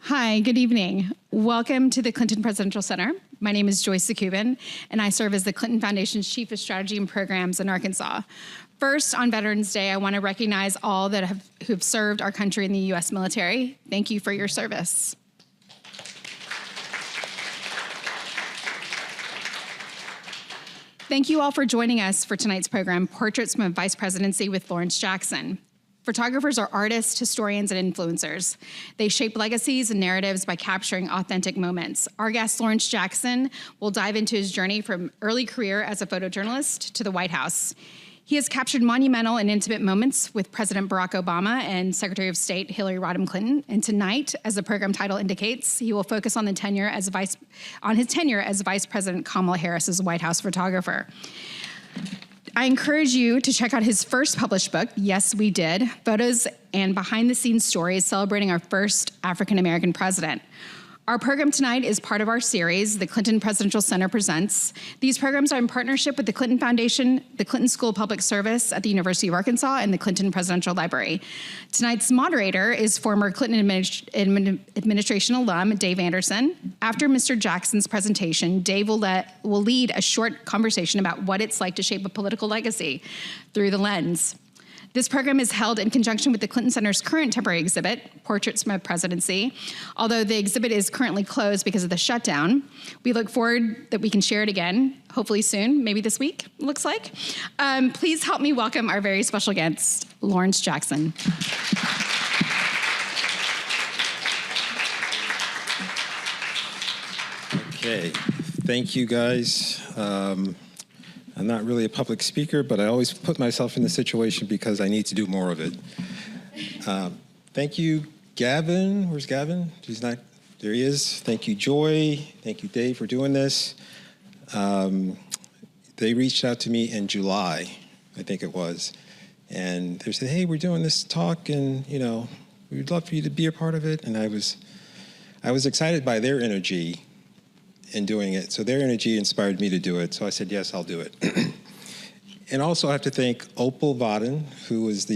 Hi, good evening. Welcome to the Clinton Presidential Center. My name is Joyce Zakubin, and I serve as the Clinton Foundation's Chief of Strategy and Programs in Arkansas. First, on Veterans Day, I want to recognize all who have served our country in the U.S. military. Thank you for your service. Thank you all for joining us for tonight's program, Portraits from a Vice Presidency with Lawrence Jackson. Photographers are artists, historians, and influencers. They shape legacies and narratives by capturing authentic moments. Our guest, Lawrence Jackson, will dive into his journey from early career as a photojournalist to the White House. He has captured monumental and intimate moments with President Barack Obama and Secretary of State Hillary Rodham Clinton. And tonight, as the program title indicates, he will focus on his tenure as Vice President Kamala Harris as White House photographer. I encourage you to check out his first published book, Yes, We Did, Photos and Behind-the-Scenes Stories Celebrating Our First African-American President. Our program tonight is part of our series, the Clinton Presidential Center Presents. These programs are in partnership with the Clinton Foundation, the Clinton School of Public Service at the University of Arkansas, and the Clinton Presidential Library. Tonight's moderator is former Clinton administration alum, Dave Anderson. After Mr. Jackson's presentation, Dave will lead a short conversation about what it's like to shape a political legacy through the lens. This program is held in conjunction with the Clinton Center's current temporary exhibit, Portraits from a Presidency. Although the exhibit is currently closed because of the shutdown, we look forward that we can share it again, hopefully soon, maybe this week, looks like. Please help me welcome our very special guest, Lawrence Jackson. Okay, thank you guys. I'm not really a public speaker, but I always put myself in the situation because I need to do more of it. Thank you, Gavin. Where's Gavin? He's not, there he is. Thank you, Joy. Thank you, Dave, for doing this. They reached out to me in July, I think it was, and they said, hey, we're doing this talk, and we'd love for you to be a part of it. And I was excited by their energy in doing it. So their energy inspired me to do it. So I said, yes, I'll do it. And also I have to thank Opal Vaden, who was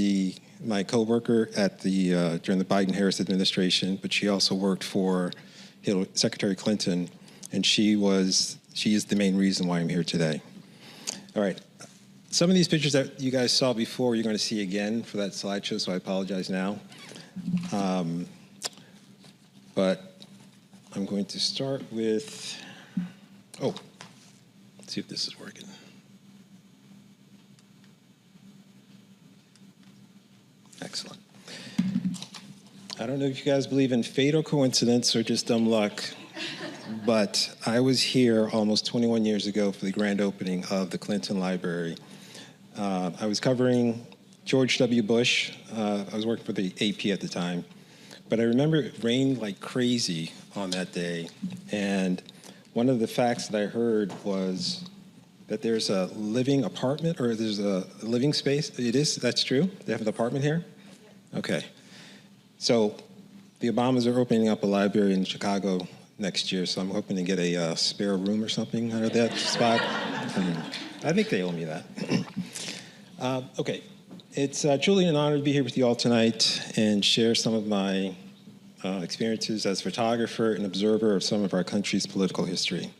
my co-worker at during the Biden-Harris administration, but she also worked for Secretary Clinton, and she is the main reason why I'm here today. All right. Some of these pictures that you guys saw before, you're going to see again for that slideshow, so I apologize now. But I'm going to start with, let's see if this is working. Excellent. I don't know if you guys believe in fate or coincidence or just dumb luck, but I was here almost 21 years ago for the grand opening of the Clinton Library. I was covering George W. Bush. I was working for the AP at the time. But I remember it rained like crazy on that day. And one of the facts that I heard was that there's a living apartment, or there's a living space. That's true? They have an apartment here? Okay. So the Obamas are opening up a library in Chicago next year, so I'm hoping to get a spare room or something out of that spot. I think they owe me that. Okay. It's truly an honor to be here with you all tonight and share some of my experiences as a photographer and observer of some of our country's political history.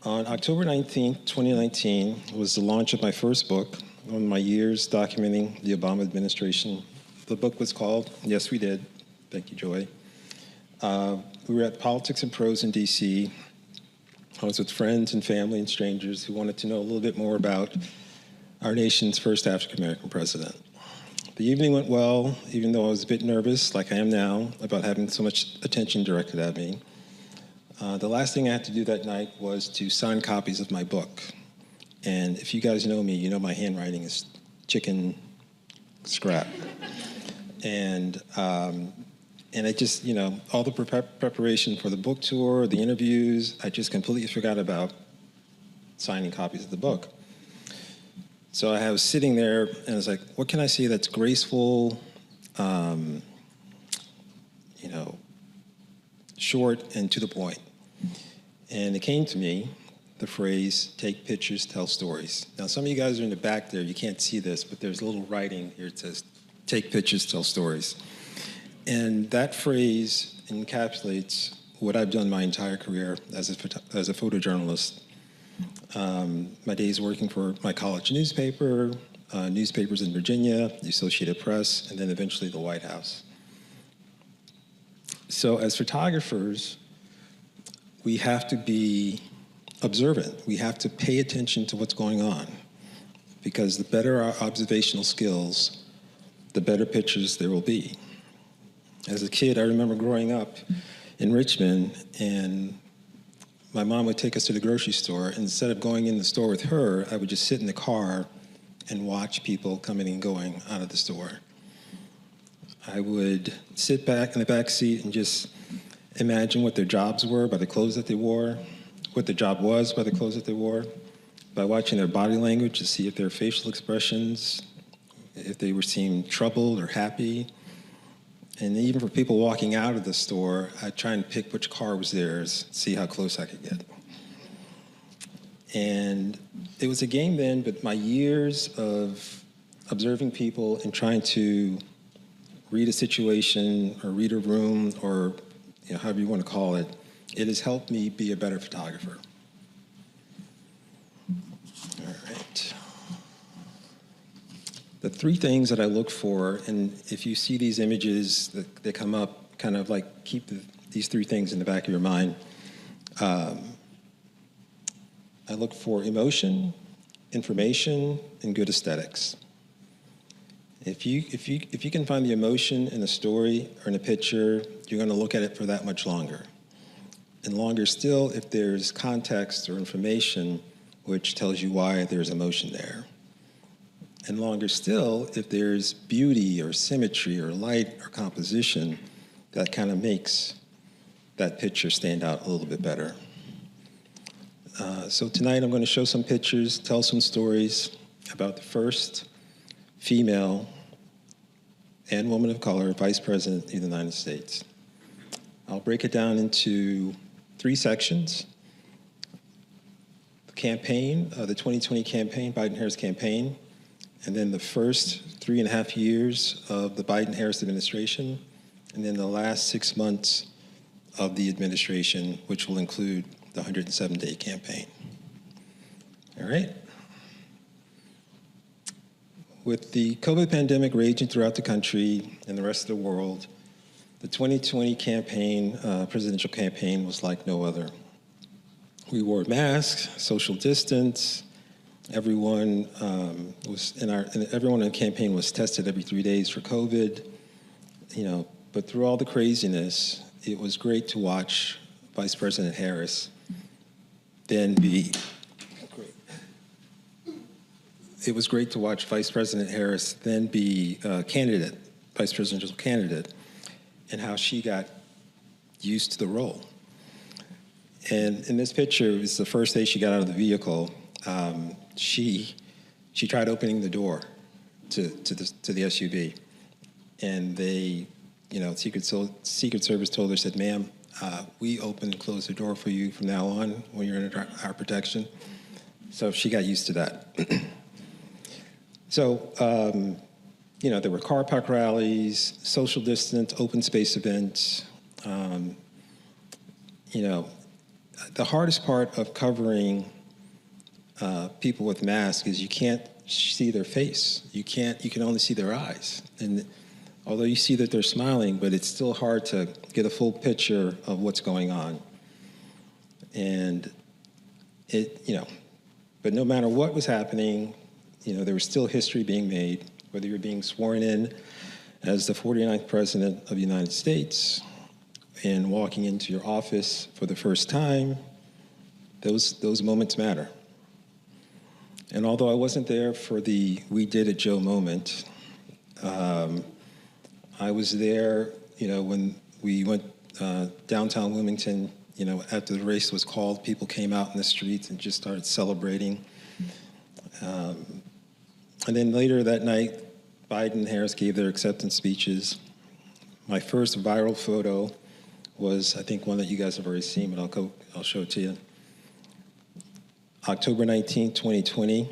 On October 19th, 2019, was the launch of my first book on my years documenting the Obama administration. The book was called Yes, We Did. Thank you, Joy. We were at Politics and Prose in DC. I was with friends and family and strangers who wanted to know a little bit more about our nation's first African-American president. The evening went well, even though I was a bit nervous, like I am now, about having so much attention directed at me. The last thing I had to do that night was to sign copies of my book. And if you guys know me, you know my handwriting is chicken scrap. And I just, all the preparation for the book tour, the interviews, I just completely forgot about signing copies of the book. So I was sitting there, and I was like, what can I say that's graceful, short and to the point? And it came to me, the phrase, take pictures, tell stories. Now, some of you guys are in the back there. You can't see this, but there's a little writing here. It says, take pictures, tell stories. And that phrase encapsulates what I've done my entire career as a photojournalist. My days working for my college newspaper, newspapers in Virginia, the Associated Press, and then eventually the White House. So as photographers, we have to be observant. We have to pay attention to what's going on, because the better our observational skills, the better pictures there will be. As a kid, I remember growing up in Richmond, and my mom would take us to the grocery store. Instead of going in the store with her, I would just sit in the car and watch people coming and going out of the store. I would sit back in the back seat and just imagine what their jobs were by the clothes that they wore, what the job was by the clothes that they wore, by watching their body language to see if their facial expressions, if they were seemed troubled or happy. And even for people walking out of the store, I'd try and pick which car was theirs, see how close I could get. And it was a game then, but my years of observing people and trying to read a situation or read a room or however you want to call it, it has helped me be a better photographer. All right. The three things that I look for, and if you see these images that come up, kind of like keep these three things in the back of your mind. I look for emotion, information, and good aesthetics. If you can find the emotion in a story or in a picture, you're going to look at it for that much longer. And longer still if there's context or information which tells you why there's emotion there. And longer still if there's beauty or symmetry or light or composition that kind of makes that picture stand out a little bit better. So tonight I'm going to show some pictures, tell some stories about the first female and woman of color vice president of the United States. I'll break it down into three sections. The campaign, the 2020 campaign, Biden-Harris campaign, and then the first 3.5 years of the Biden-Harris administration, and then the last 6 months of the administration, which will include the 107-day campaign. All right. With the COVID pandemic raging throughout the country and the rest of the world, the 2020 campaign, presidential campaign, was like no other. We wore masks, social distance. Everyone everyone in the campaign was tested every 3 days for COVID. But through all the craziness, it was great to watch Vice President Harris then be. It was great to watch Vice President Harris then be vice presidential candidate, and how she got used to the role. And in this picture, it was the first day she got out of the vehicle. She tried opening the door to the SUV, and they, Secret Service told her, said, "Ma'am, we open and close the door for you from now on when you're under our protection." So she got used to that. So, there were car park rallies, social distance, open space events. The hardest part of covering people with masks is you can't see their face. You can only see their eyes. And although you see that they're smiling, but it's still hard to get a full picture of what's going on. And but no matter what was happening, there was still history being made, whether you're being sworn in as the 49th president of the United States and walking into your office for the first time. Those moments matter. And although I wasn't there for the "we did it, Joe" moment, I was there, when we went downtown Wilmington, after the race was called, people came out in the streets and just started celebrating. And then later that night, Biden and Harris gave their acceptance speeches. My first viral photo was, I think, one that you guys have already seen, but I'll show it to you. October 19, 2020,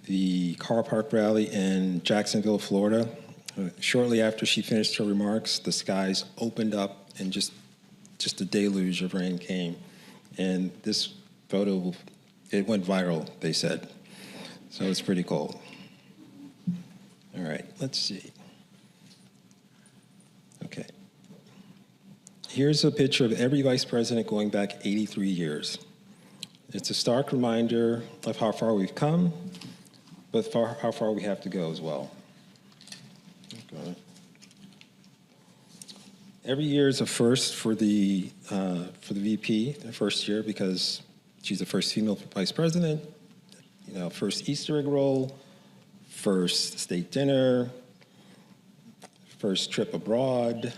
the car park rally in Jacksonville, Florida. Shortly after she finished her remarks, the skies opened up and just a deluge of rain came. And this photo, it went viral, they said. So it's pretty cool. All right, let's see. Okay. Here's a picture of every vice president going back 83 years. It's a stark reminder of how far we've come, but how far we have to go as well. Okay. Every year is a first for the VP, the first year, because she's the first female vice president. You know, first Easter egg roll, first state dinner, first trip abroad,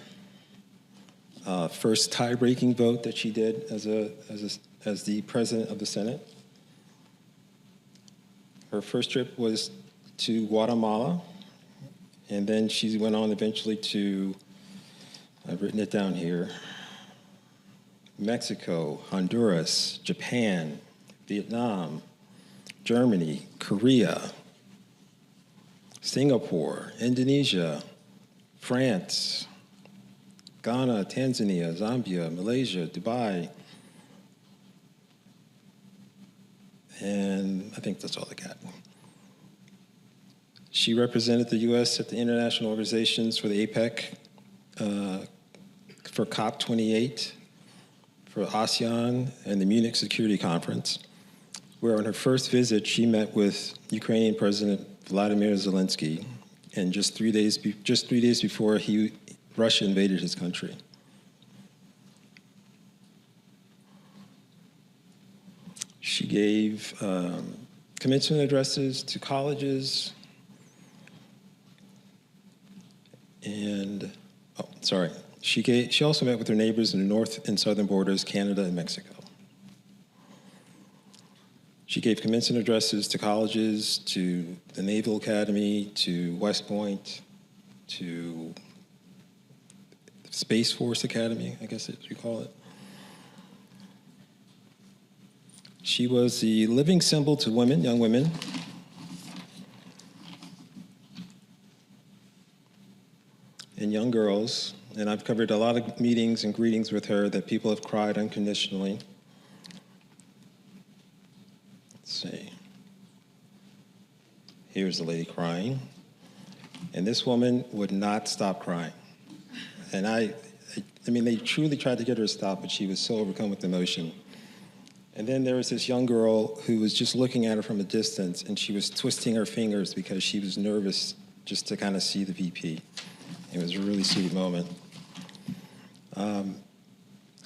first tie-breaking vote that she did as the president of the Senate. Her first trip was to Guatemala, and then she went on eventually to, I've written it down here, Mexico, Honduras, Japan, Vietnam, Germany, Korea, Singapore, Indonesia, France, Ghana, Tanzania, Zambia, Malaysia, Dubai, and I think that's all I got. She represented the U.S. at the international organizations for the APEC, for COP28, for ASEAN, and the Munich Security Conference, where on her first visit, she met with Ukrainian President Vladimir Zelensky, and just 3 days before Russia invaded his country. She gave commencement addresses to colleges, and she also met with her neighbors in the north and southern borders, Canada and Mexico. She gave commencement addresses to colleges, to the Naval Academy, to West Point, to Space Force Academy, I guess you call it. She was the living symbol to women, young women. And young girls, and I've covered a lot of meetings and greetings with her that people have cried unconditionally. Let's see. Here's the lady crying. And this woman would not stop crying. And I mean, they truly tried to get her to stop, but she was so overcome with emotion. And then there was this young girl who was just looking at her from a distance, and she was twisting her fingers because she was nervous just to kind of see the VP. It was a really sweet moment.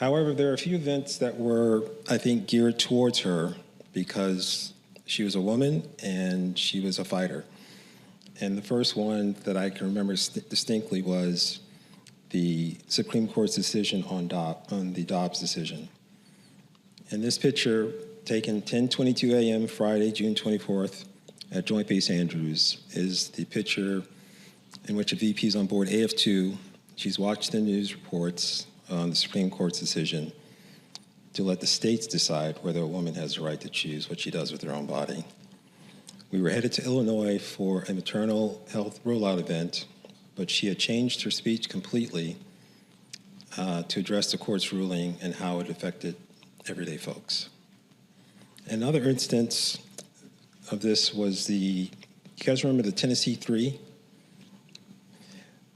However, there are a few events that were, I think, geared towards her because she was a woman and she was a fighter. And the first one that I can remember distinctly was the Supreme Court's decision on the Dobbs decision. And this picture, taken 10:22 a.m. Friday, June 24th, at Joint Base Andrews, is the picture in which a VP is on board AF2. She's watched the news reports on the Supreme Court's decision to let the states decide whether a woman has the right to choose what she does with her own body. We were headed to Illinois for a maternal health rollout event, but she had changed her speech completely to address the court's ruling and how it affected everyday folks. Another instance of this was you guys remember the Tennessee Three?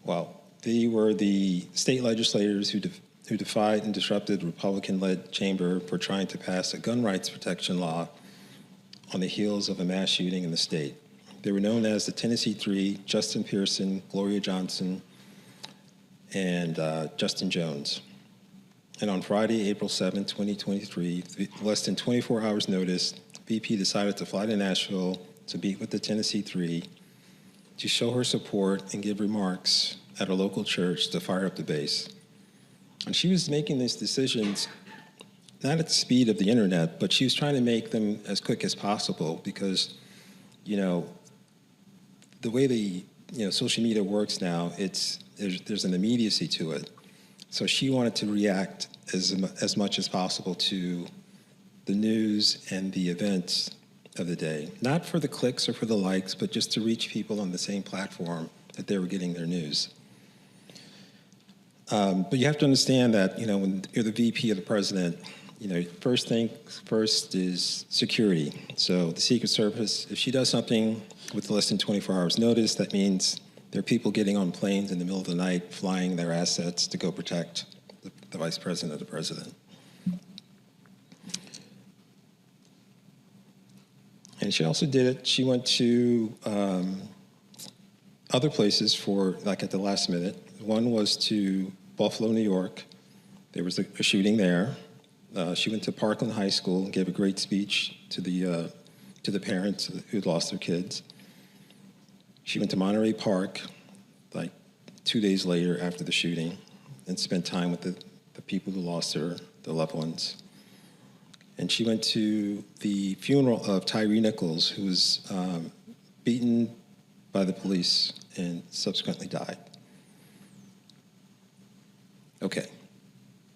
Well, they were the state legislators who defied and disrupted the Republican-led chamber for trying to pass a gun rights protection law on the heels of a mass shooting in the state. They were known as the Tennessee Three: Justin Pearson, Gloria Johnson, and Justin Jones. And on Friday, April 7, 2023, less than 24 hours notice, VP decided to fly to Nashville to meet with the Tennessee Three to show her support and give remarks at a local church to fire up the base. And she was making these decisions not at the speed of the internet, but she was trying to make them as quick as possible because, you know, the way social media works now, there's an immediacy to it. So she wanted to react as much as possible to the news and the events of the day. Not for the clicks or for the likes, but just to reach people on the same platform that they were getting their news. But you have to understand that, when you're the VP of the president, first is security. So the Secret Service, if she does something with less than 24 hours notice, that means there are people getting on planes in the middle of the night, flying their assets to go protect the vice president or the president. And she also did it. She went to other places at the last minute. One was to Buffalo, New York. There was a shooting there. She went to Parkland High School and gave a great speech to the parents who'd lost their kids. She went to Monterey Park, 2 days later after the shooting, and spent time with the people who lost their loved ones. And she went to the funeral of Tyree Nichols, who was beaten by the police and subsequently died. Okay,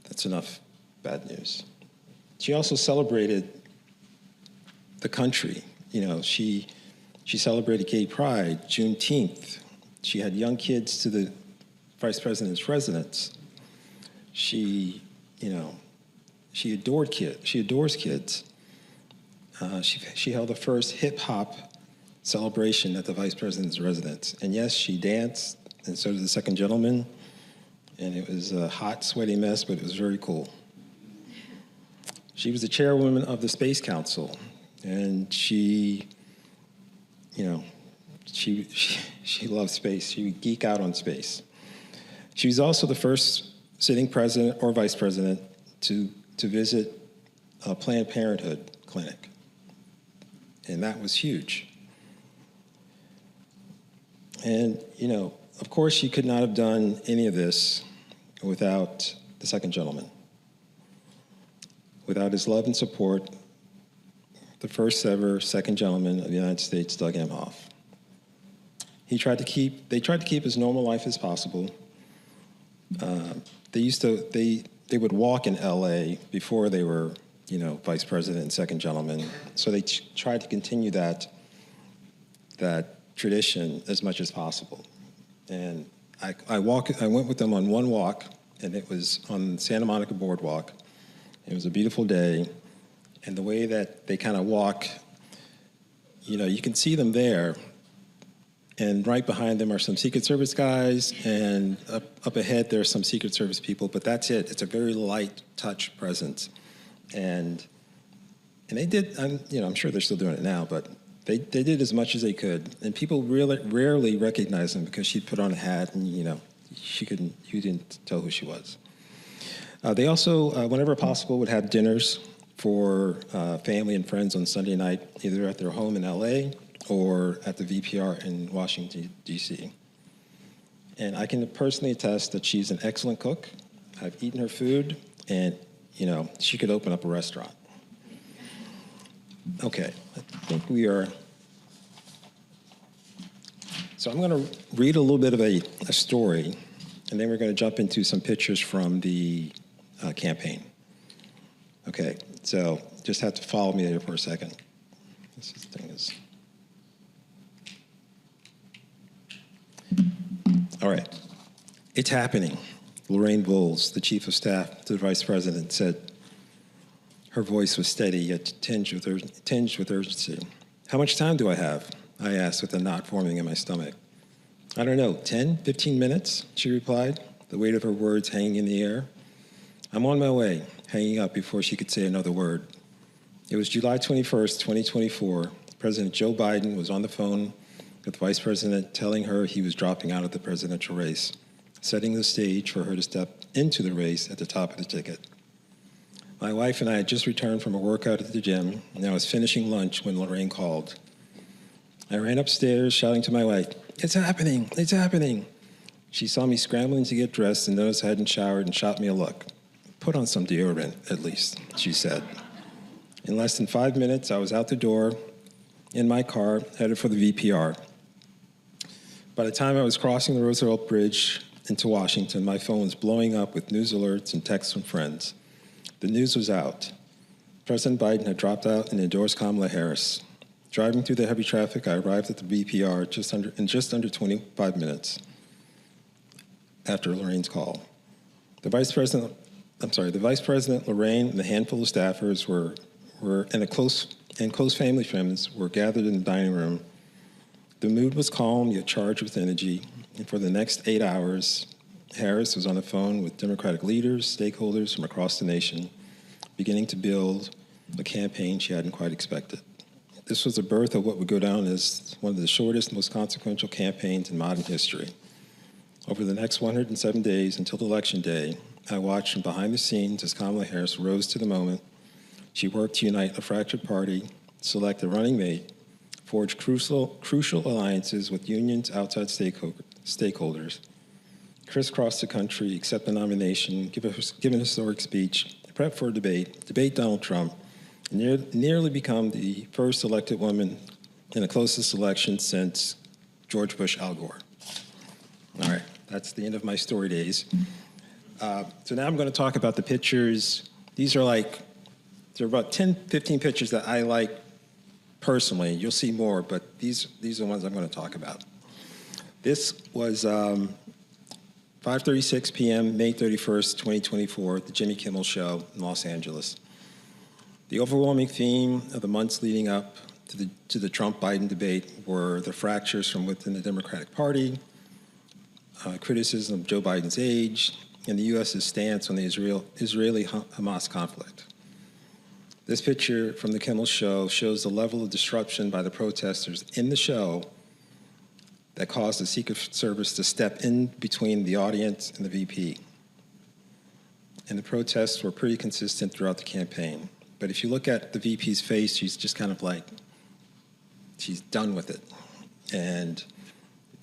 that's enough bad news. She also celebrated the country. She celebrated Gay Pride, Juneteenth. She had young kids to the vice president's residence. She adored kids. She adores kids. She held the first hip hop celebration at the vice president's residence. And yes, she danced, and so did the second gentleman. And it was a hot, sweaty mess, but it was very cool. She was the chairwoman of the Space Council, and she loved space. She would geek out on space. She was also the first sitting president or vice president to visit a Planned Parenthood clinic, and that was huge. And, of course, she could not have done any of this without the second gentleman. Without his love and support, the first ever second gentleman of the United States, Doug Emhoff. They tried to keep as normal life as possible. They would walk in LA before they were, vice president and second gentleman. So they tried to continue that tradition as much as possible. And I went with them on one walk, and it was on Santa Monica Boardwalk. It was a beautiful day, and the way that they kind of walk, you can see them there, and right behind them are some Secret Service guys, and up ahead there are some Secret Service people, but that's it. It's a very light touch presence. And they did, I'm sure they're still doing it now, but they did as much as they could. And people really rarely recognized them because she'd put on a hat and, you didn't tell who she was. They also, whenever possible, would have dinners for family and friends on Sunday night, either at their home in LA or at the VPR in Washington, D.C. And I can personally attest that she's an excellent cook. I've eaten her food, and, she could open up a restaurant. Okay, I think we are. So I'm going to read a little bit of a story, and then we're going to jump into some pictures from the campaign. Okay, so just have to follow me there for a second. This thing is. All right, it's happening. Lorraine Bowles, the chief of staff to the vice president, said. Her voice was steady, yet tinged with urgency. How much time do I have? I asked with a knot forming in my stomach. I don't know, 10, 15 minutes, she replied, the weight of her words hanging in the air. I'm on my way, hanging up before she could say another word. It was July 21st, 2024. President Joe Biden was on the phone with the vice president telling her he was dropping out of the presidential race, setting the stage for her to step into the race at the top of the ticket. My wife and I had just returned from a workout at the gym, and I was finishing lunch when Lorraine called. I ran upstairs, shouting to my wife, "It's happening, it's happening." She saw me scrambling to get dressed and noticed I hadn't showered and shot me a look. "Put on some deodorant, at least," she said. In less than 5 minutes, I was out the door, in my car, headed for the VPR. By the time I was crossing the Roosevelt Bridge into Washington, my phone was blowing up with news alerts and texts from friends. The news was out. President Biden had dropped out and endorsed Kamala Harris. Driving through the heavy traffic, I arrived at the VPR in just under 25 minutes after Lorraine's call. The Vice President, Lorraine, and a handful of staffers and close family friends were gathered in the dining room. The mood was calm yet charged with energy, and for the next 8 hours, Harris was on the phone with Democratic leaders, stakeholders from across the nation, beginning to build a campaign she hadn't quite expected. This was the birth of what would go down as one of the shortest, most consequential campaigns in modern history. Over the next 107 days until Election Day, I watched from behind the scenes as Kamala Harris rose to the moment. She worked to unite a fractured party, select a running mate, forge crucial alliances with unions, outside stakeholders, crisscross the country, accept the nomination, give an historic speech, prep for a debate Donald Trump, and nearly become the first elected woman in the closest election since George Bush, Al Gore. All right, that's the end of my story days. So now I'm going to talk about the pictures. There are about 10, 15 pictures that I like personally. You'll see more, but these are the ones I'm going to talk about. This was 5:36 p.m., May 31st, 2024, The Jimmy Kimmel Show in Los Angeles. The overwhelming theme of the months leading up to the Trump-Biden debate were the fractures from within the Democratic Party, criticism of Joe Biden's age, and the U.S.'s stance on the Israeli-Hamas conflict. This picture from the Kimmel Show shows the level of disruption by the protesters in the show that caused the Secret Service to step in between the audience and the VP. And the protests were pretty consistent throughout the campaign. But if you look at the VP's face, she's just kind of like, she's done with it. And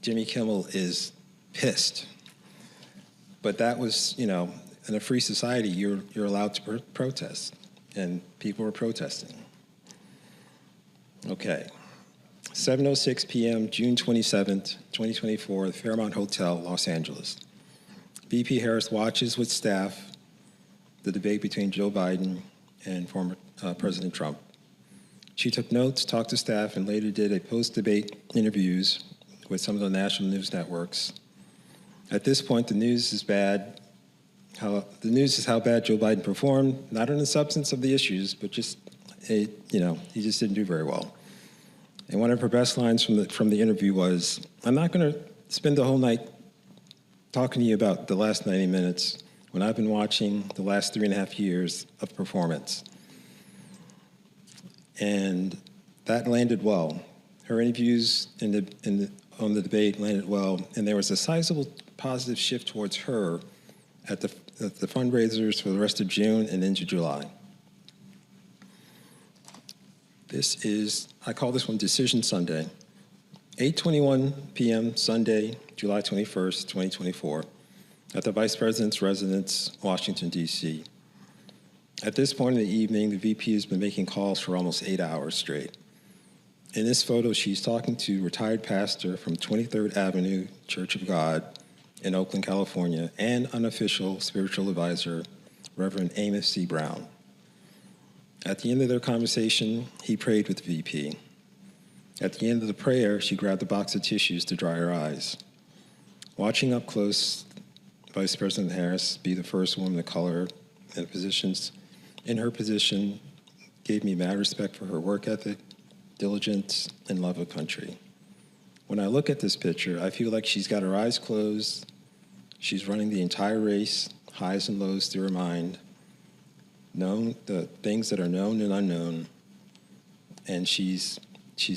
Jimmy Kimmel is pissed. But that was, in a free society, you're allowed to protest. And people were protesting. Okay. 7:06 p.m., June 27th, 2024, the Fairmont Hotel, Los Angeles. VP Harris watches with staff the debate between Joe Biden and former President Trump. She took notes, talked to staff, and later did a post-debate interviews with some of the national news networks. At this point, the news is how bad Joe Biden performed, not on the substance of the issues, but just, he just didn't do very well. And one of her best lines from the interview was, "I'm not going to spend the whole night talking to you about the last 90 minutes when I've been watching the last 3.5 years of performance." And that landed well. Her interviews on the debate landed well, and there was a sizable positive shift towards her at the fundraisers for the rest of June and into July. I call this one Decision Sunday. 8:21 p.m. Sunday, July 21st, 2024, at the Vice President's residence, Washington, D.C. At this point in the evening, the VP has been making calls for almost 8 hours straight. In this photo, she's talking to retired pastor from 23rd Avenue Church of God in Oakland, California, and unofficial spiritual advisor, Reverend Amos C. Brown. At the end of their conversation, he prayed with the VP. At the end of the prayer, she grabbed a box of tissues to dry her eyes. Watching up close, Vice President Harris be the first woman of color in her position gave me mad respect for her work ethic, diligence, and love of country. When I look at this picture, I feel like she's got her eyes closed. She's running the entire race, highs and lows through her mind, the things that are known and unknown, and she's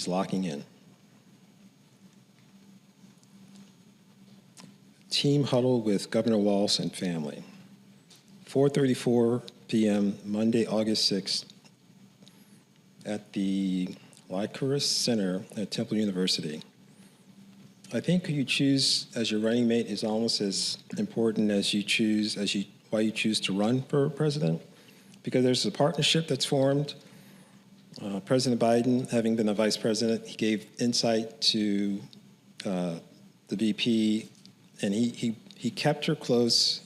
locking in. Team huddle with Governor Walz and family. 4:34 p.m., Monday, August 6th, at the Lycurgus Center at Temple University. I think who you choose as your running mate is almost as important as why you choose to run for president, because there's a partnership that's formed. President Biden, having been a vice president, he gave insight to the VP, and he kept her close.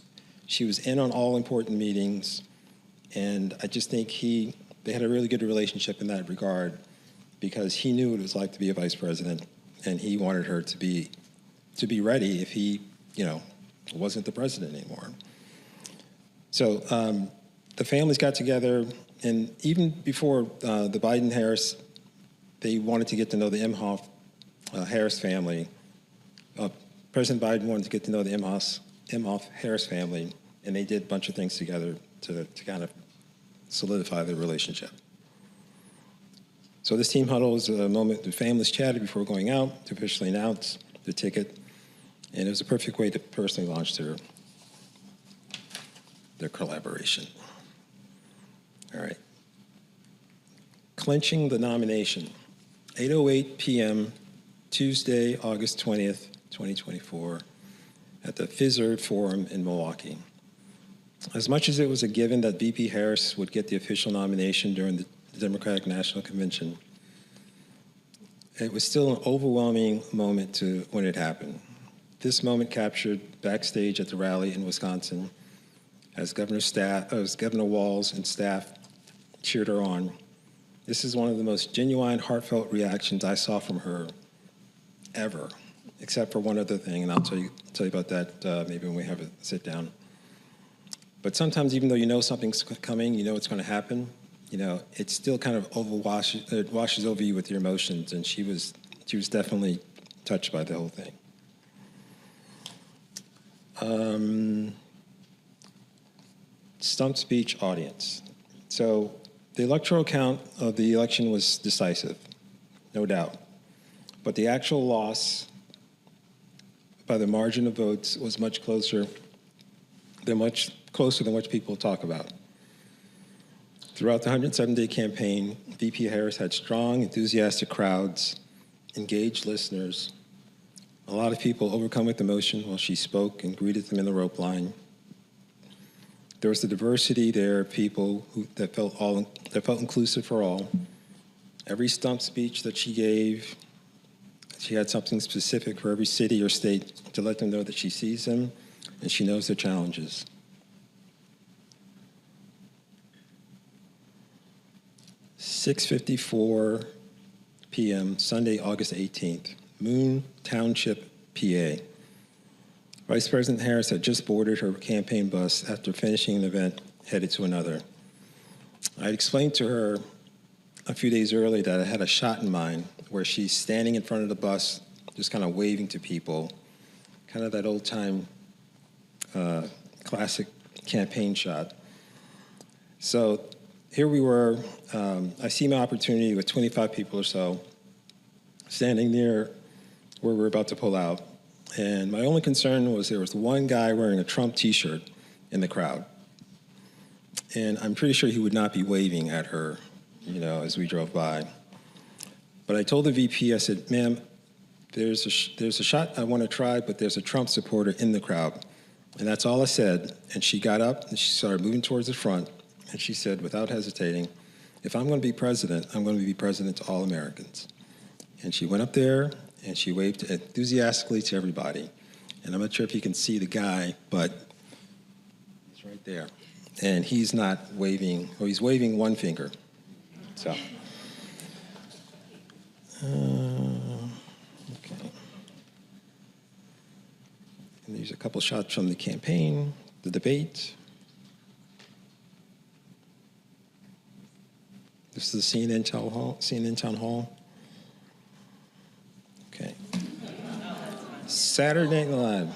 She was in on all important meetings, and I just think they had a really good relationship in that regard. because he knew what it was like to be a vice president, and he wanted her to be ready if he, wasn't the president anymore. So the families got together, and even before the Biden-Harris, they wanted to get to know the Imhoff-Harris family. President Biden wanted to get to know the Imhoff-Harris family, and they did a bunch of things together to kind of solidify their relationship. So this team huddle was a moment the families chatted before going out to officially announce the ticket, and it was a perfect way to personally launch their collaboration. All right. Clinching the nomination, 8:08 p.m., Tuesday, August 20th, 2024, at the Fiserv Forum in Milwaukee. As much as it was a given that VP Harris would get the official nomination during the Democratic National Convention, it was still an overwhelming moment when it happened. This moment captured backstage at the rally in Wisconsin as Governor Walz and staff cheered her on. This is one of the most genuine, heartfelt reactions I saw from her ever, except for one other thing, and I'll tell you about that maybe when we have a sit down. But sometimes, even though you know something's coming, you know it's going to happen, it still kind of washes over you with your emotions, and she was definitely touched by the whole thing. Stump speech audience. So the electoral count of the election was decisive, no doubt. But the actual loss by the margin of votes was much closer than what people talk about. Throughout the 107-day campaign, VP Harris had strong, enthusiastic crowds, engaged listeners, a lot of people overcome with emotion while she spoke and greeted them in the rope line. There was the diversity there of people that felt inclusive for all. Every stump speech that she gave, she had something specific for every city or state to let them know that she sees them and she knows their challenges. "6:54 p.m., Sunday, August 18th, Moon Township, PA. Vice President Harris had just boarded her campaign bus after finishing an event headed to another. I had explained to her a few days earlier that I had a shot in mind where she's standing in front of the bus, just kind of waving to people, kind of that old-time classic campaign shot. So here we were. I see my opportunity with 25 people or so standing near where we're about to pull out. And my only concern was there was one guy wearing a Trump T-shirt in the crowd. And I'm pretty sure he would not be waving at her, as we drove by. But I told the VP, I said, "Ma'am, there's a shot I want to try, but there's a Trump supporter in the crowd." And that's all I said. And she got up and she started moving towards the front. And she said, without hesitating, "If I'm going to be president, I'm going to be president to all Americans." And she went up there and she waved enthusiastically to everybody. And I'm not sure if you can see the guy, but he's right there. And he's not waving, or he's waving one finger. So, okay. And there's a couple shots from the campaign, the debate. This is the CNN town hall. Okay. Saturday Night Live,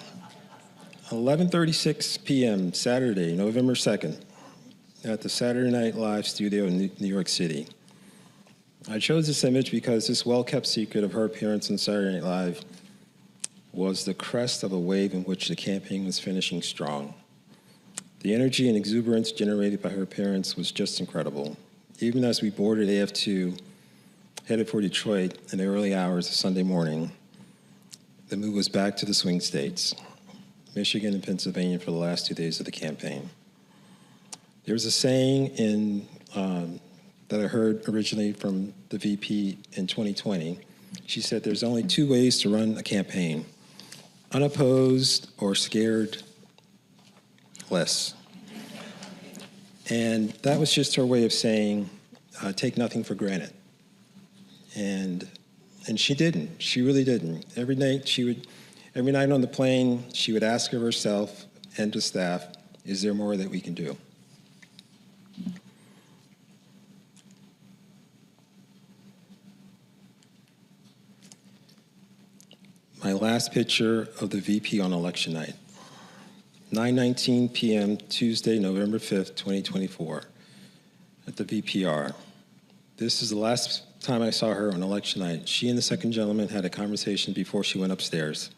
11:36 p.m., Saturday, November 2nd, at the Saturday Night Live studio in New York City. I chose this image because this well-kept secret of her appearance on Saturday Night Live was the crest of a wave in which the campaign was finishing strong. The energy and exuberance generated by her appearance was just incredible. Even as we boarded AF2, headed for Detroit in the early hours of Sunday morning, the move was back to the swing states, Michigan and Pennsylvania, for the last 2 days of the campaign. There was a saying that I heard originally from the VP in 2020. She said, "There's only 2 ways to run a campaign: unopposed or scared less." And that was just her way of saying, take nothing for granted. And she didn't. She really didn't. Every night on the plane, she would ask of herself and to staff, is there more that we can do? My last picture of the VP on election night, 9:19 p.m., Tuesday, November 5th, 2024, at the VPR. This is the last time I saw her on election night. She and the second gentleman had a conversation before she went upstairs.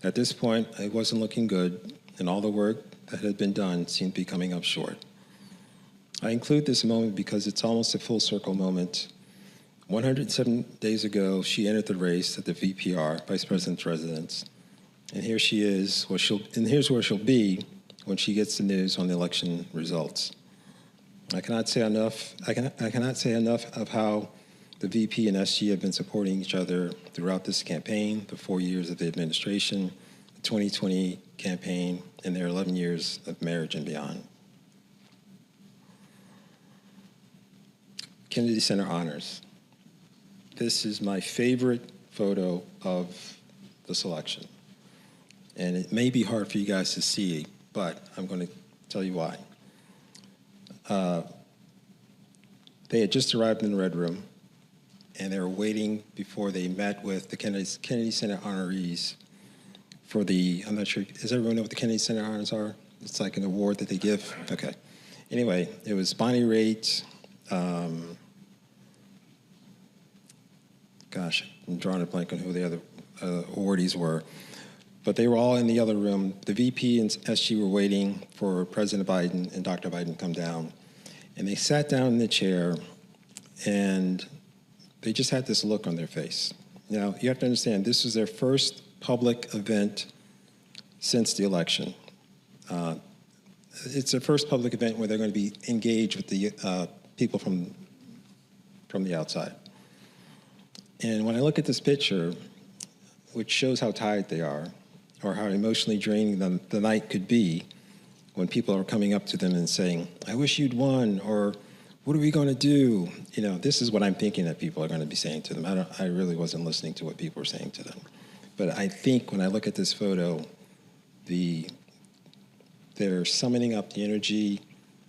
At this point, it wasn't looking good, and all the work that had been done seemed to be coming up short. I include this moment because it's almost a full circle moment. 107 days ago, she entered the race at the VPR, Vice President's residence, and here she is. Here's where she'll be when she gets the news on the election results. I cannot say enough of how the VP and SG have been supporting each other throughout this campaign, the 4 years of the administration, the 2020 campaign, and their 11 years of marriage and beyond. Kennedy Center Honors. This is my favorite photo of the selection. And it may be hard for you guys to see, but I'm going to tell you why. They had just arrived in the Red Room, and they were waiting before they met with the Kennedy Center honorees for the, I'm not sure, does everyone know what the Kennedy Center honors are? It's like an award that they give? Okay. Anyway, it was Bonnie Raitt, I'm drawing a blank on who the other awardees were. But they were all in the other room. The VP and SG were waiting for President Biden and Dr. Biden to come down. And they sat down in the chair, and they just had this look on their face. Now, you have to understand, this was their first public event since the election. It's their first public event where they're going to be engaged with the people from the outside. And when I look at this picture, which shows how tired they are, or how emotionally draining the night could be, when people are coming up to them and saying, I wish you'd won, or what are we going to do? You know, this is what I'm thinking that people are going to be saying to them. I really wasn't listening to what people were saying to them. But I think when I look at this photo, they're summoning up the energy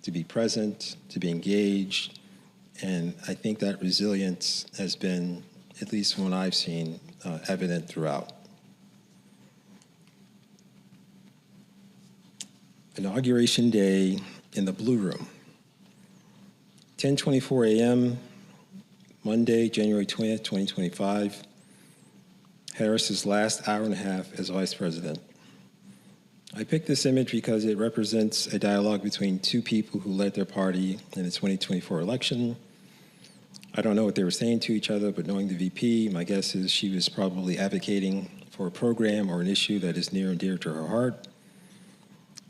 to be present, to be engaged, and I think that resilience has been, at least from what I've seen, evident throughout. Inauguration Day in the Blue Room. 10:24 a.m., Monday, January 20th, 2025. Harris's last hour and a half as Vice President. I picked this image because it represents a dialogue between two people who led their party in the 2024 election. I don't know what they were saying to each other, but knowing the VP, my guess is she was probably advocating for a program or an issue that is near and dear to her heart.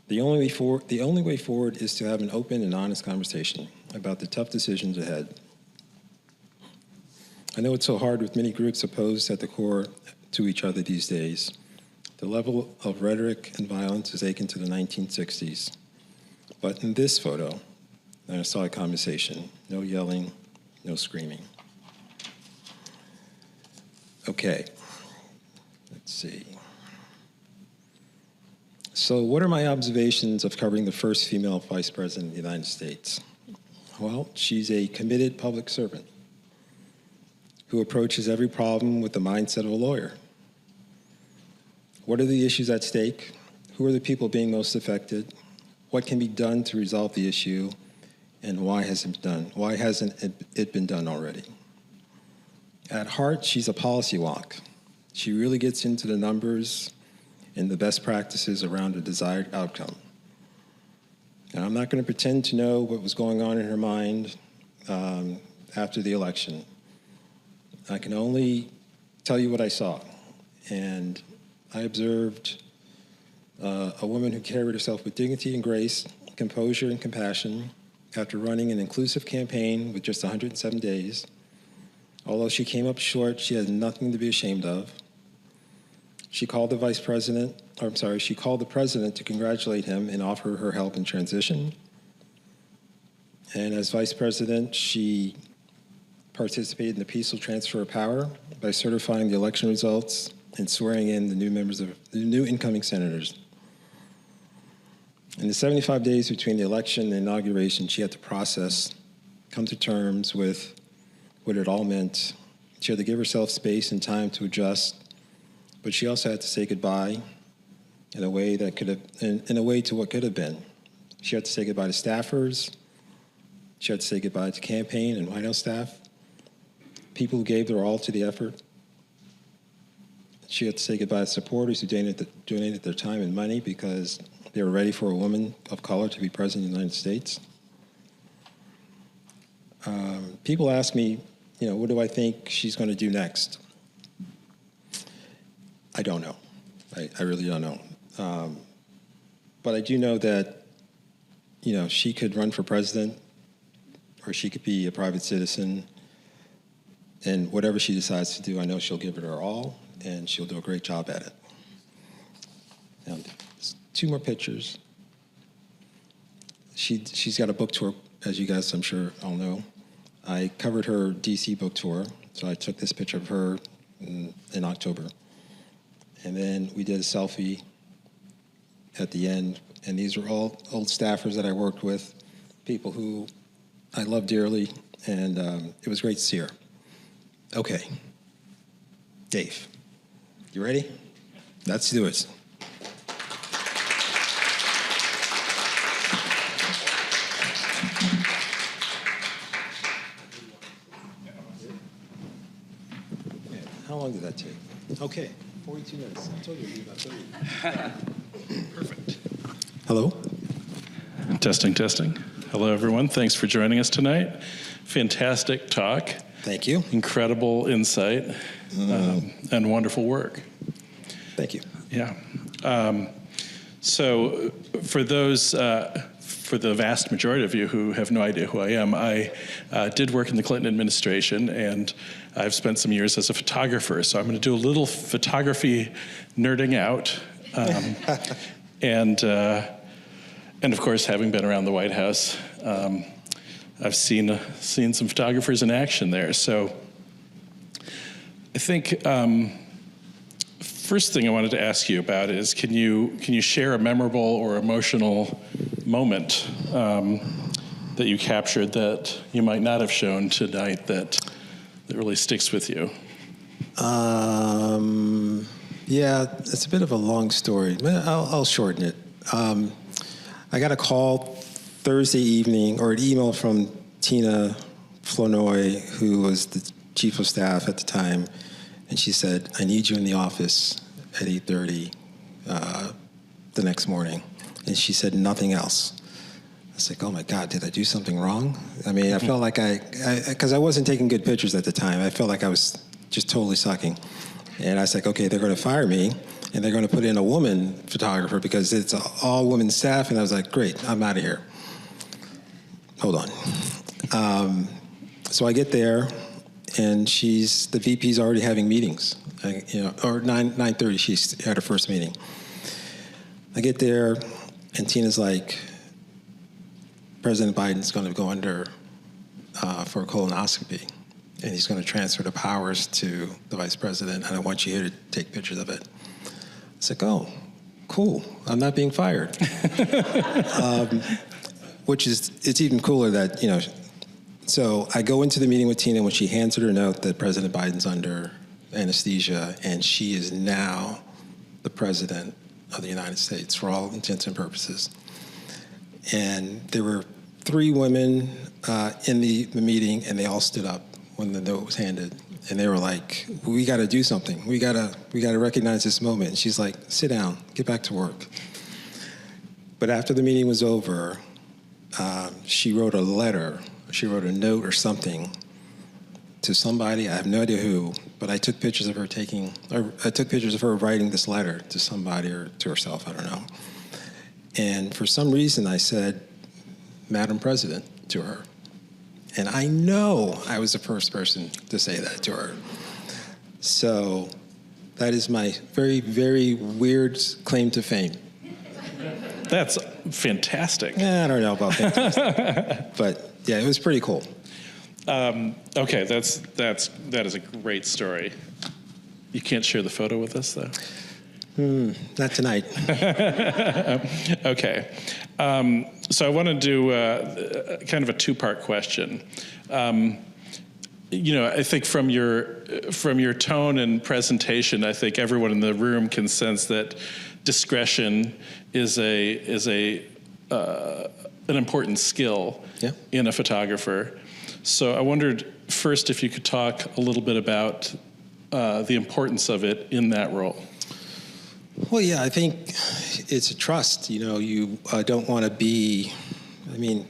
The only way forward is to have an open and honest conversation about the tough decisions ahead. I know it's so hard with many groups opposed at the core to each other these days. The level of rhetoric and violence is akin to the 1960s. But in this photo, I saw a conversation. No yelling, no screaming. Okay, let's see. So what are my observations of covering the first female vice president of the United States? Well, she's a committed public servant who approaches every problem with the mindset of a lawyer. What are the issues at stake? Who are the people being most affected? What can be done to resolve the issue? And why hasn't it been done already? At heart, she's a policy wonk. She really gets into the numbers and the best practices around a desired outcome. And I'm not going to pretend to know what was going on in her mind after the election. I can only tell you what I saw. And I observed a woman who carried herself with dignity and grace, composure and compassion after running an inclusive campaign with just 107 days. Although she came up short, she had nothing to be ashamed of. She called the president to congratulate him and offer her help in transition. And as vice president, she participated in the peaceful transfer of power by certifying the election results and swearing in the new incoming senators. In the 75 days between the election and inauguration, she had to process, come to terms with what it all meant. She had to give herself space and time to adjust, but she also had to say goodbye in a way to what could have been. She had to say goodbye to staffers. She had to say goodbye to campaign and White House staff, people who gave their all to the effort. She had to say goodbye to supporters who donated their time and money because they were ready for a woman of color to be president of the United States. People ask me, what do I think she's going to do next? I don't know. I really don't know. But I do know that, she could run for president or she could be a private citizen. And whatever she decides to do, I know she'll give it her all and she'll do a great job at it. Now, 2 more pictures. She's got a book tour, as you guys, I'm sure, all know. I covered her DC book tour, so I took this picture of her in October. And then we did a selfie at the end, and these are all old staffers that I worked with, people who I love dearly, and it was great to see her. Okay, Dave, you ready? Let's do it. How long did that take? Okay, 42 minutes. I told you it would be about 30. Perfect. Hello? Testing. Hello, everyone. Thanks for joining us tonight. Fantastic talk. Thank you. Incredible insight and wonderful work. Thank you. Yeah. So for the vast majority of you who have no idea who I am, I did work in the Clinton administration, and I've spent some years as a photographer. So I'm going to do a little photography nerding out. And of course, having been around the White House, I've seen some photographers in action there. So I think first thing I wanted to ask you about is, can you share a memorable or emotional moment that you captured that you might not have shown tonight that really sticks with you? Yeah, it's a bit of a long story. I'll shorten it. I got a call Thursday evening, or an email from Tina Flournoy, who was the chief of staff at the time, and she said, "I need you in the office at 8:30 the next morning." And she said nothing else. I was like, oh my God, did I do something wrong? I mean, I felt like because I wasn't taking good pictures at the time. I felt like I was just totally sucking. And I was like, okay, they're going to fire me, and they're going to put in a woman photographer because it's all women staff. And I was like, great, I'm out of here. Hold on. So I get there, and the VP's already having meetings. Or 9:30, she had her first meeting. I get there, and Tina's like, President Biden's going to go under for a colonoscopy, and he's going to transfer the powers to the vice president, and I want you here to take pictures of it. It's like, oh, cool. I'm not being fired. It's even cooler that, so I go into the meeting with Tina when she hands her note that President Biden's under anesthesia, and she is now the president of the United States for all intents and purposes. And there were 3 women in the meeting, and they all stood up when the note was handed. And they were like, we got to do something. We got to recognize this moment. And she's like, sit down, get back to work. But after the meeting was over, she wrote a letter. She wrote a note or something to somebody. I have no idea who, but I took pictures of her writing this letter to somebody or to herself, I don't know. And for some reason, I said, Madam President, to her. And I know I was the first person to say that to her. So that is my very, very weird claim to fame. That's fantastic. I don't know about fantastic. But yeah, it was pretty cool. Okay, that is a great story. You can't share the photo with us, though? Not tonight. Okay. So I want to do kind of a two-part question. I think from your tone and presentation, I think everyone in the room can sense that discretion is an important skill in a photographer. So I wondered first if you could talk a little bit about the importance of it in that role. Well, yeah, I think it's a trust. You don't want to be, I don't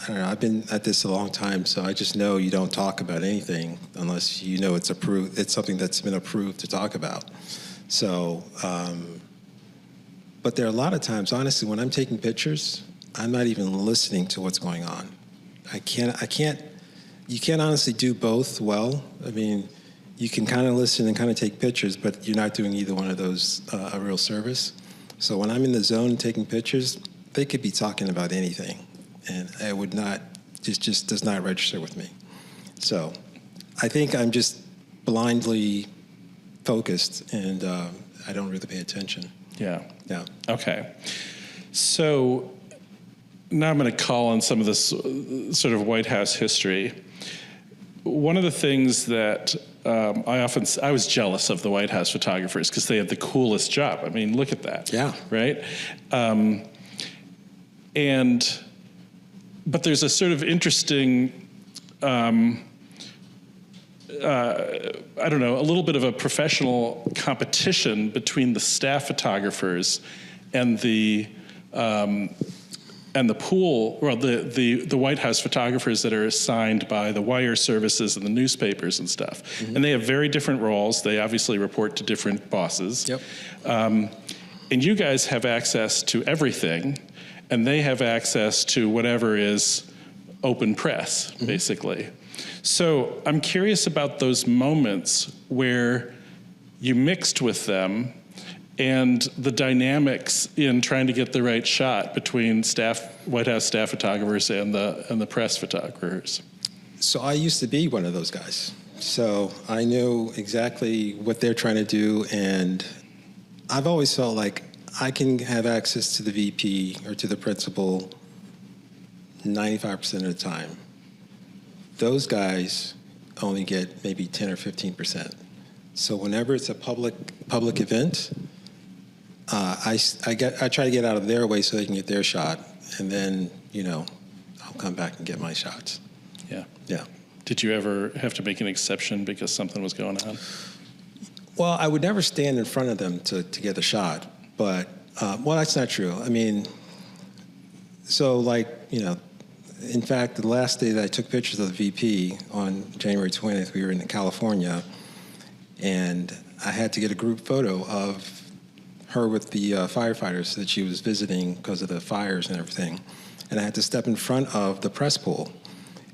know, I've been at this a long time, so I just know you don't talk about anything unless you know it's approved. It's something that's been approved to talk about. So, but there are a lot of times, honestly, when I'm taking pictures, I'm not even listening to what's going on. You can't honestly do both well. You can kind of listen and kind of take pictures, but you're not doing either one of those a real service. So when I'm in the zone taking pictures, they could be talking about anything, and it would not, just does not register with me. So I think I'm just blindly focused, and I don't really pay attention. Yeah. Yeah. Okay. So now I'm going to call on some of this sort of White House history. One of the things that I was jealous of the White House photographers because they had the coolest job. Look at that. Yeah. Right? But there's a sort of interesting, a little bit of a professional competition between the staff photographers and the pool, well, the White House photographers that are assigned by the wire services and the newspapers and stuff. Mm-hmm. And they have very different roles. They obviously report to different bosses. Yep. And you guys have access to everything, and they have access to whatever is open press, mm-hmm. basically. So I'm curious about those moments where you mixed with them and the dynamics in trying to get the right shot between White House staff photographers and the press photographers. So I used to be one of those guys. So I knew exactly what they're trying to do, and I've always felt like I can have access to the VP or to the principal 95% of the time. Those guys only get maybe 10 or 15%. So whenever it's a public event, I try to get out of their way so they can get their shot, and then I'll come back and get my shots. Yeah. Yeah. Did you ever have to make an exception because something was going on? Well, I would never stand in front of them to get a shot, but well, that's not true. In fact, the last day that I took pictures of the VP on January 20th, we were in California, and I had to get a group photo of her with the firefighters that she was visiting because of the fires and everything. And I had to step in front of the press pool.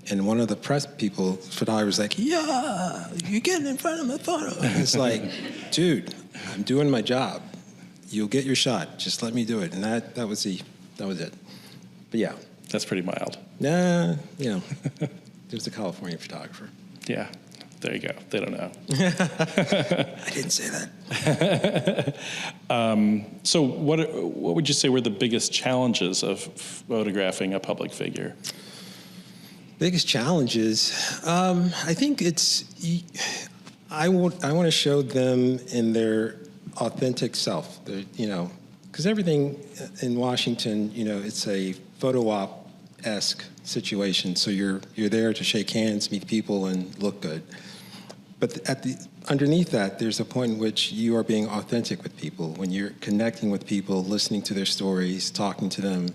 And one of the press people, photographer, was like, "Yeah, you're getting in front of my photo." And it's like, dude, I'm doing my job. You'll get your shot. Just let me do it. And that was it. But yeah. That's pretty mild. Nah, there's a California photographer. Yeah. There you go. They don't know. I didn't say that. So what would you say were the biggest challenges of photographing a public figure? Biggest challenges? I think I want to show them in their authentic self. Because everything in Washington, it's a photo op-esque situation. So you're there to shake hands, meet people, and look good. But underneath that, there's a point in which you are being authentic with people, when you're connecting with people, listening to their stories, talking to them,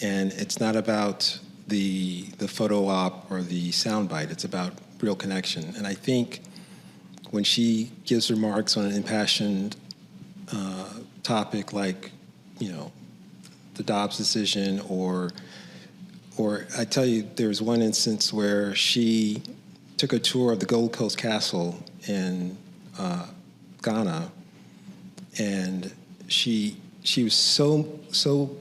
and it's not about the photo op or the soundbite. It's about real connection. And I think when she gives remarks on an impassioned topic like, the Dobbs decision, or I tell you, there was one instance where she took a tour of the Gold Coast Castle in Ghana, and she was so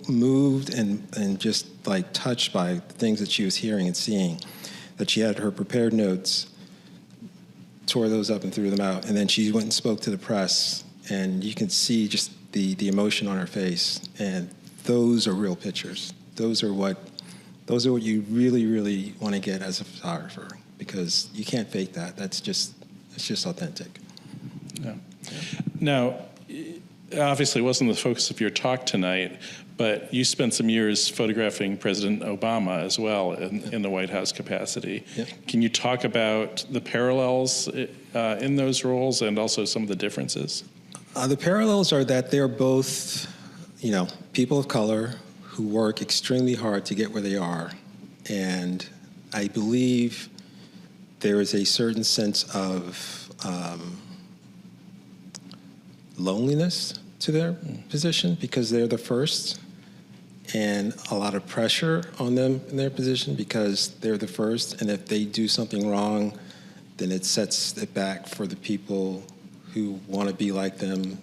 moved and just like touched by things that she was hearing and seeing but she had her prepared notes, tore those up and threw them out, and then she went and spoke to the press, and you can see just the emotion on her face, and those are real pictures. Those are what you really, really want to get as a photographer, because you can't fake that. It's just authentic. Yeah. Now, obviously it wasn't the focus of your talk tonight, but you spent some years photographing President Obama as well in the White House capacity. Yep. Can you talk about the parallels in those roles and also some of the differences? The parallels are that they're both, people of color who work extremely hard to get where they are. And I believe there is a certain sense of loneliness to their position because they're the first, and a lot of pressure on them in their position because they're the first, and if they do something wrong, then it sets it back for the people who want to be like them,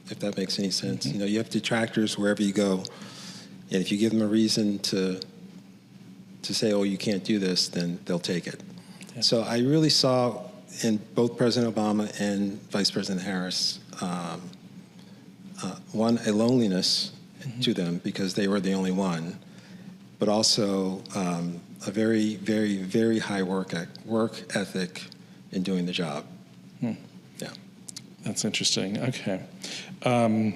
if that makes any sense. Mm-hmm. You have detractors wherever you go, and if you give them a reason to say, oh, you can't do this, then they'll take it. Yeah. So I really saw in both President Obama and Vice President Harris, one, a loneliness to them because they were the only one, but also a very, very, very high work ethic in doing the job. Yeah. That's interesting. Okay. All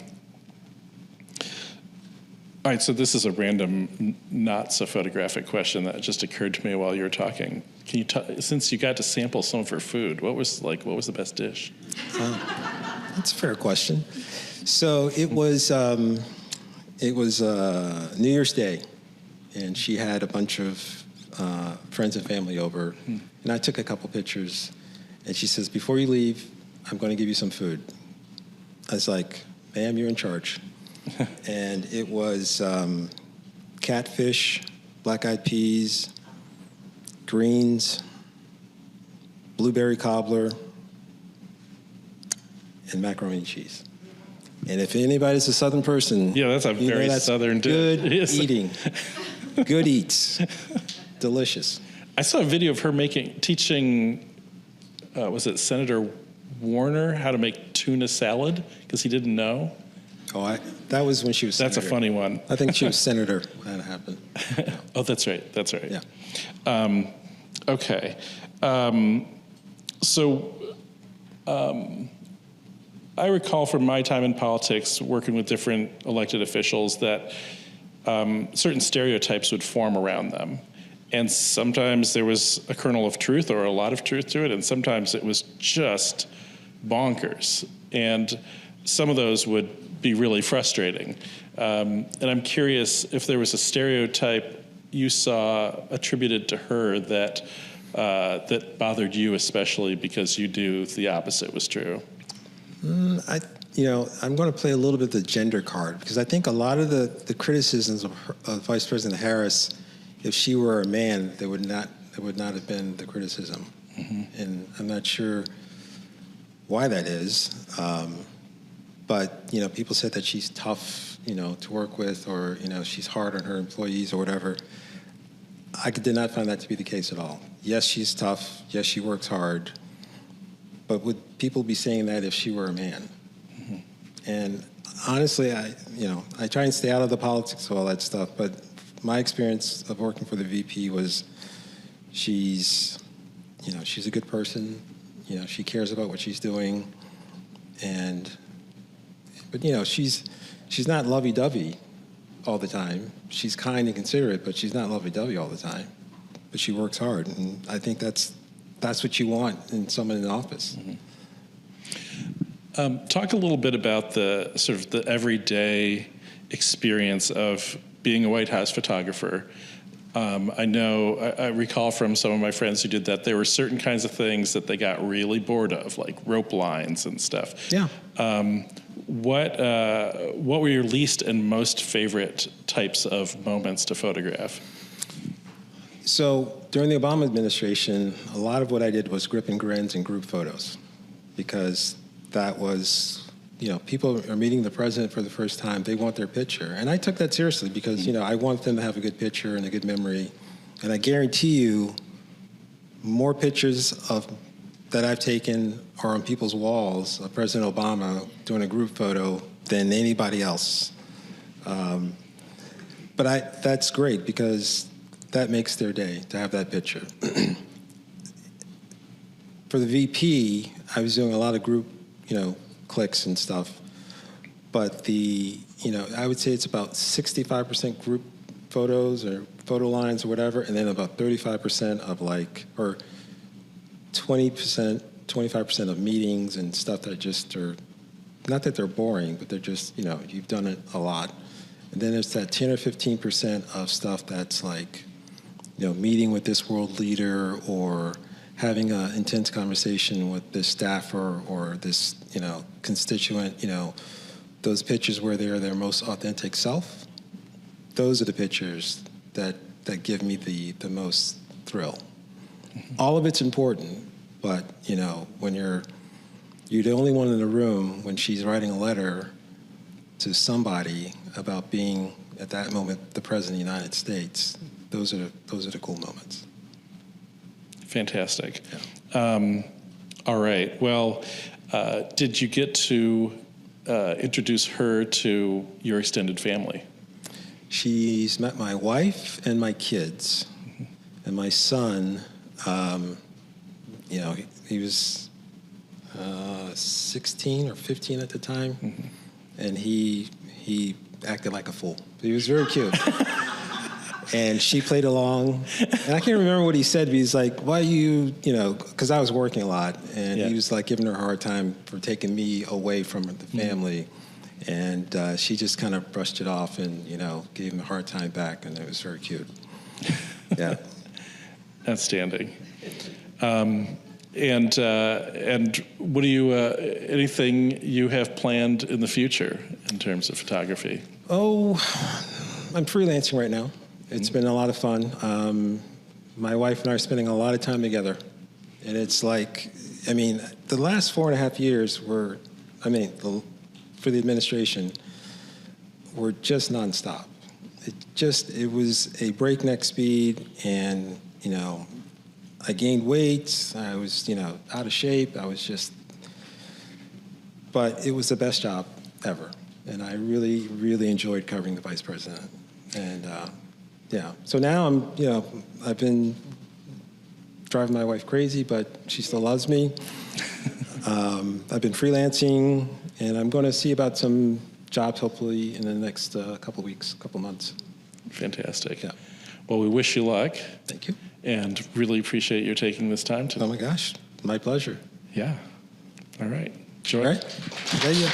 right, so this is a random, not so photographic question that just occurred to me while you were talking. Can you, since you got to sample some of her food, what was the best dish? That's a fair question. So it was New Year's Day, and she had a bunch of friends and family over, and I took a couple pictures, and she says, before you leave, I'm going to give you some food. I was like, ma'am, you're in charge. And it was catfish, black-eyed peas, greens, blueberry cobbler, and macaroni and cheese. And if anybody's a Southern person, yeah, that's a very Southern good dish. eating, good eats, delicious. I saw a video of her teaching, was it Senator Warner how to make tuna salad because he didn't know. Oh, that was when she was senator. That's a funny one. I think she was senator when that happened. Yeah. Oh, that's right. That's right. Yeah. Okay. I recall from my time in politics working with different elected officials that certain stereotypes would form around them. And sometimes there was a kernel of truth or a lot of truth to it, and sometimes it was just bonkers. And some of those would be really frustrating. And I'm curious if there was a stereotype you saw attributed to her that bothered you especially because you do the opposite was true. I'm going to play a little bit the gender card because I think a lot of the criticisms of Vice President Harris, if she were a man, there would not have been the criticism, and I'm not sure why that is. But people said that she's tough, to work with, or she's hard on her employees or whatever. I did not find that to be the case at all. Yes, she's tough. Yes, she works hard. But would people be saying that if she were a man? And honestly, I try and stay out of the politics of all that stuff. But my experience of working for the VP was, she's a good person. She cares about what she's doing, but she's not lovey-dovey all the time. She's kind and considerate, but she's not lovey-dovey all the time. But she works hard, and I think that's what you want in someone in office. Talk a little bit about the sort of the everyday experience of being a White House photographer. I recall from some of my friends who did that, there were certain kinds of things that they got really bored of, like rope lines and stuff. Yeah. What were your least and most favorite types of moments to photograph? So during the Obama administration, a lot of what I did was grip and grins and group photos, because that was, people are meeting the president for the first time. They want their picture. And I took that seriously because, I want them to have a good picture and a good memory. And I guarantee you, more pictures that I've taken are on people's walls of President Obama doing a group photo than anybody else. But that's great because that makes their day to have that picture. For the VP, I was doing a lot of group, clicks and stuff. But I would say it's about 65% group photos or photo lines or whatever, and then about 35% of or 20%, 25% of meetings and stuff that just are, not that they're boring, but they're just, you've done it a lot. And then there's that 10 or 15% of stuff that's meeting with this world leader or having an intense conversation with this staffer or this, constituent, those pictures where they're their most authentic self. Those are the pictures that give me the most thrill. Mm-hmm. All of it's important, but, when you're the only one in the room when she's writing a letter to somebody about being, at that moment, the President of the United States, those are the cool moments. Fantastic. Yeah. All right. Well, did you get to introduce her to your extended family? She's met my wife and my kids. Mm-hmm. And my son, he was 16 or 15 at the time. Mm-hmm. And he acted like a fool. He was very cute. And she played along. And I can't remember what he said, but he's like, why you, because I was working a lot. And he was like giving her a hard time for taking me away from the family. Mm-hmm. And she just kind of brushed it off and, gave him a hard time back. And it was very cute. Yeah. Outstanding. And what do you, anything you have planned in the future in terms of photography? Oh, I'm freelancing right now. It's been a lot of fun. My wife and I are spending a lot of time together. And it's the last 4.5 years for the administration, were just nonstop. It was a breakneck speed, and, I gained weight. I was, out of shape. But it was the best job ever. And I really, really enjoyed covering the vice president. And, so now I've been driving my wife crazy, but she still loves me. I've been freelancing, and I'm going to see about some jobs hopefully in the next couple months. Fantastic. Yeah. Well, we wish you luck. Thank you. And really appreciate your taking this time today. Oh my gosh, my pleasure. Yeah. All right. Enjoy. All right. There you go.